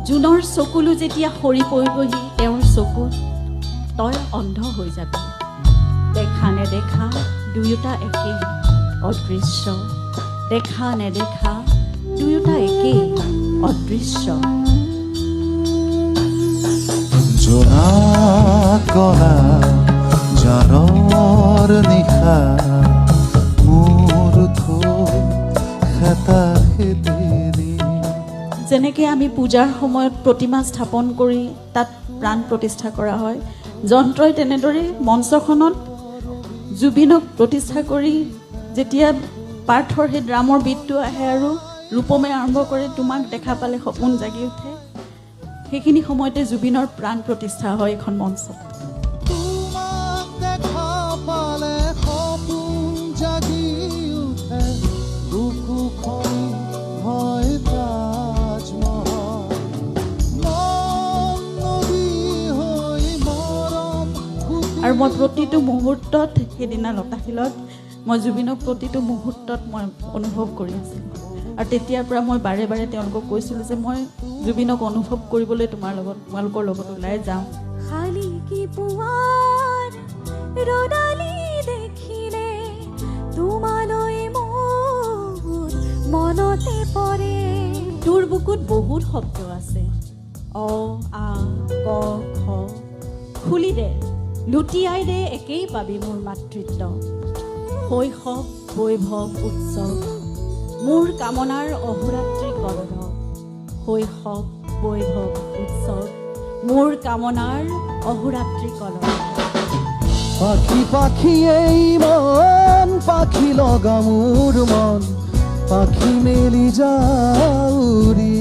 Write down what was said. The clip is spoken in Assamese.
জোনৰ চকুলো যেতিয়া সৰি পৰিবহি তেওঁৰ চকুত তই অন্ধ হৈ যাবি দেখা নেদেখা দুয়োটা একেই অদৃশ্য দেখা নেদেখা দুয়োটা একেই অদৃশ্য জোনা কলা জানৰ নিশা মোৰ থৈ খেতা খেতেৰি যেনেকৈ আমি পূজাৰ সময়ত প্ৰতিমা স্থাপন কৰি তাত প্ৰাণ প্ৰতিষ্ঠা কৰা হয় যন্ত্ৰই তেনেদৰে মঞ্চখনত জুবিনক প্ৰতিষ্ঠা কৰি যেতিয়া পাৰ্থৰ সেই ড্ৰামৰ বিটটো আহে আৰু ৰূপমে আৰম্ভ কৰে তোমাক দেখা পালে সপোন জাগি উঠে সেইখিনি সময়তে জুবিনৰ প্ৰাণ প্ৰতিষ্ঠা হয় এখন মঞ্চত তোমাক দেখা পালে সপোন জাগি উঠে বুকুখন হয় তাজমহল মন নদী হৈ মৰম আৰু মই প্ৰতিটো মুহূৰ্তত সেইদিনা লতাশিলত মই জুবিনক প্ৰতিটো মুহূৰ্তত মই অনুভৱ কৰি আছিলোঁ আৰু তেতিয়াৰ পৰা মই বাৰে বাৰে তেওঁলোকক কৈছিলোঁ যে মই জুবিনক অনুভৱ কৰিবলৈ তোমালোকৰ লগত ওলাই যাওঁ খালি কি পুৱাৰ ৰদালি দেখিলে তোমালৈ মোৰ মনতে পৰে তোৰ বুকুত বহুত শব্দ আছে অ আ ক খ খুলি দে লুটিয়াই দে একেই পাবি মোৰ মাতৃত্ব শৈশৱ বৈভৱ উৎসৱ মোৰ কামনাৰ অহোৰাত্ৰি কলহ শৈশৱ বৈভৱ উৎসৱ মোৰ কামনাৰ অহোৰাত্ৰি কলহ পাখি পাখি এই মন পাখি লগা মোৰ মন পাখি মেলি যাউৰি